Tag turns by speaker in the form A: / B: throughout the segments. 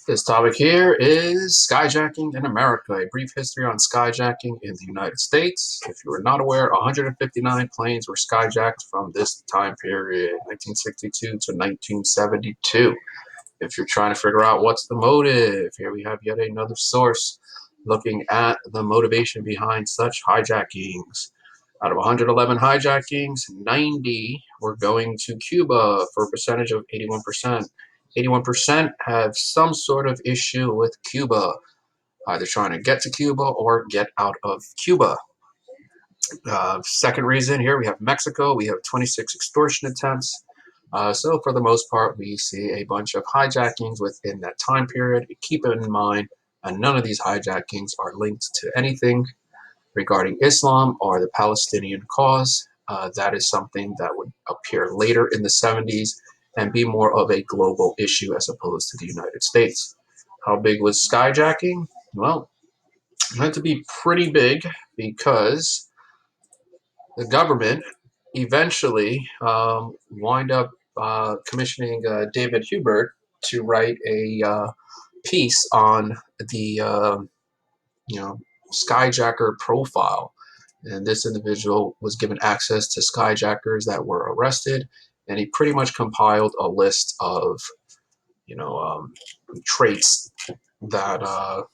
A: This topic here is skyjacking in America, a brief history on skyjacking in the United States. If you are not aware, 159 planes were skyjacked from this time period, 1962 to 1972. If you're trying to figure out what's the motive, here we have yet another source looking at the motivation behind such hijackings. Out of 111 hijackings, 90 were going to Cuba for a percentage of 81%. 81% have some sort of issue with Cuba, either trying to get to Cuba or get out of Cuba. Second reason here, we have Mexico. We have 26 extortion attempts. So for the most part, we see a bunch of hijackings within that time period. Keep it in mind, none of these hijackings are linked to anything regarding Islam or the Palestinian cause. That is something that would appear later in the 70s and be more of a global issue as opposed to the United States. How big was skyjacking? Well, it had to be pretty big because the government eventually wind up commissioning David Hubert to write a piece on the you know skyjacker profile. And this individual was given access to skyjackers that were arrested, and he pretty much compiled a list of you know traits that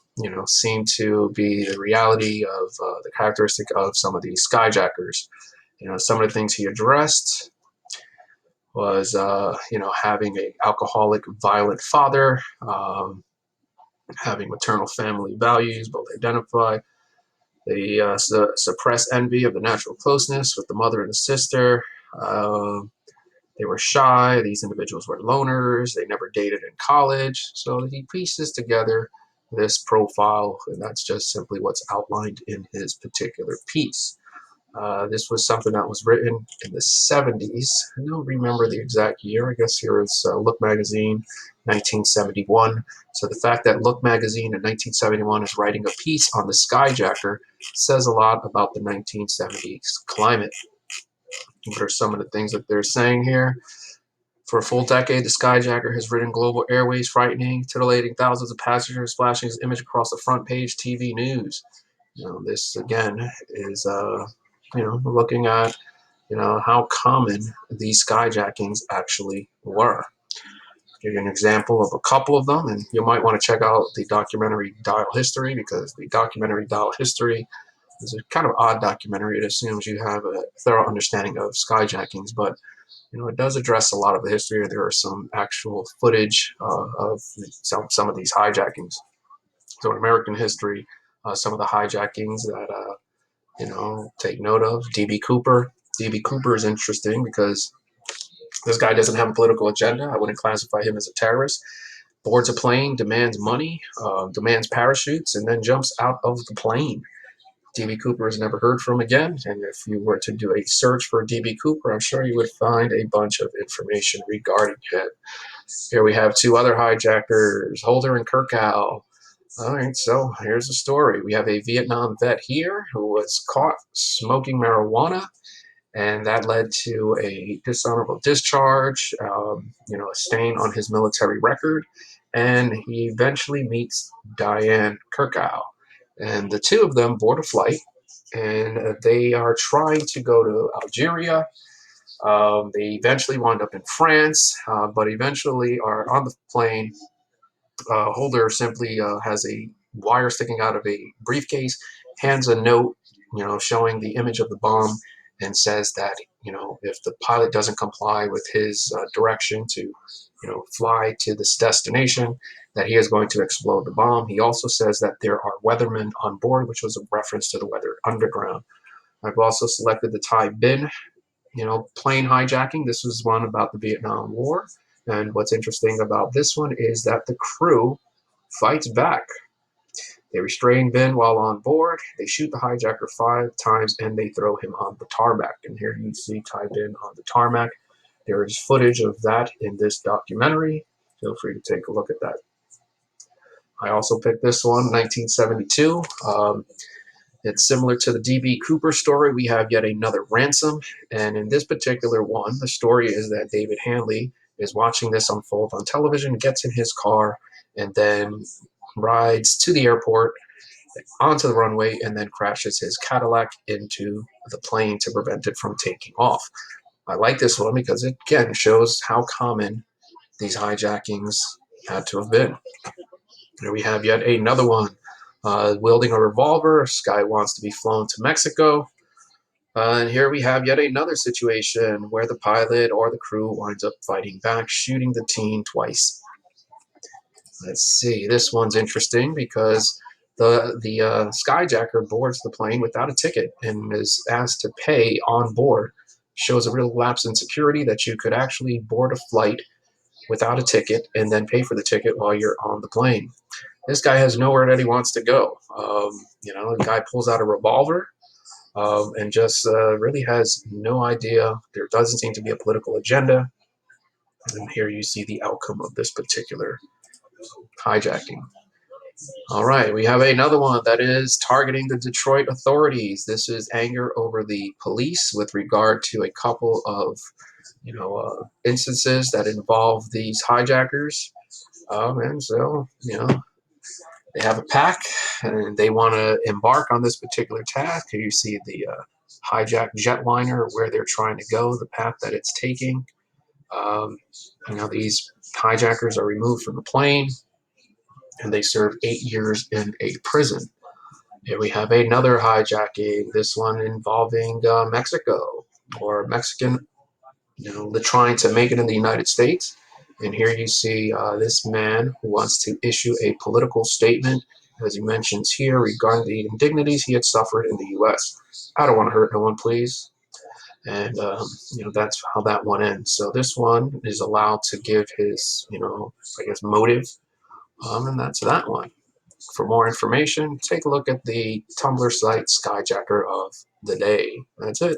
A: seem to be the reality of the characteristic of some of these skyjackers. Some of the things he addressed was having an alcoholic, violent father, having maternal family values, both identify. They suppress envy of the natural closeness with the mother and the sister. They were shy. These individuals were loners. They never dated in college. So he pieces together this profile, and that's just simply what's outlined in his particular piece. This was something that was written in the 70s. I don't remember the exact year. I guess here is Look Magazine, 1971. So the fact that Look Magazine in 1971 is writing a piece on the skyjacker says a lot about the 1970s climate. What are some of the things that they're saying here? For a full decade, the skyjacker has ridden global airways, frightening, titillating thousands of passengers, flashing his image across the front page TV news. This again is looking at how common these skyjackings actually were. Give you an example of a couple of them, and you might want to check out the documentary Dial History, because the documentary Dial History is a kind of odd documentary. It assumes you have a thorough understanding of skyjackings, but it does address a lot of the history. There are some actual footage of some of these hijackings. So in American history, some of the hijackings that take note of. DB Cooper. DB Cooper is interesting because this guy doesn't have a political agenda. I wouldn't classify him as a terrorist. Boards a plane, demands money, demands parachutes, and then jumps out of the plane. DB Cooper is never heard from again, and if you were to do a search for DB Cooper, I'm sure you would find a bunch of information regarding him. Here we have two other hijackers, Holder and Kirkow. All right, so here's the story. We have a Vietnam vet here who was caught smoking marijuana, and that led to a dishonorable discharge, a stain on his military record, and he eventually meets Diane Kirkow. And the two of them board a flight, and they are trying to go to Algeria. They eventually wind up in France, but eventually are on the plane. Holder simply has a wire sticking out of a briefcase, hands a note, showing the image of the bomb, and says that if the pilot doesn't comply with his direction to fly to this destination, that he is going to explode the bomb. He also says that there are weathermen on board, which was a reference to the Weather Underground. I've also selected the Thai Bin, plane hijacking. This was one about the Vietnam War. And what's interesting about this one is that the crew fights back. They restrain Bin while on board. They shoot the hijacker 5 times, and they throw him on the tarmac. And here you see Thai Bin on the tarmac. There is footage of that in this documentary. Feel free to take a look at that. I also picked this one, 1972. It's similar to the DB Cooper story. We have yet another ransom. And in this particular one, the story is that David Hanley is watching this unfold on television, gets in his car, and then rides to the airport, onto the runway, and then crashes his Cadillac into the plane to prevent it from taking off. I like this one because it again shows how common these hijackings had to have been. Here we have yet another one. Wielding a revolver, this guy wants to be flown to Mexico. And here we have yet another situation where the pilot or the crew winds up fighting back, shooting the teen twice. Let's see, this one's interesting because the skyjacker boards the plane without a ticket and is asked to pay on board. Shows a real lapse in security that you could actually board a flight without a ticket and then pay for the ticket while you're on the plane. This guy has nowhere that he wants to go. The guy pulls out a revolver and just really has no idea. There doesn't seem to be a political agenda. And here you see the outcome of this particular hijacking. All right, we have another one that is targeting the Detroit authorities. This is anger over the police with regard to a couple of, instances that involve these hijackers. And so, they have a pack and they want to embark on this particular task. Here you see the hijacked jetliner, where they're trying to go, the path that it's taking. These hijackers are removed from the plane and they serve 8 years in a prison. Here we have another hijacking, this one involving Mexico, or Mexican, trying to make it in the United States. And here you see this man who wants to issue a political statement, as he mentions here, regarding the indignities he had suffered in the U.S. I don't want to hurt no one, please. And, that's how that one ends. So this one is allowed to give his, motive. And that's that one. For more information, take a look at the Tumblr site Skyjacker of the Day. That's it.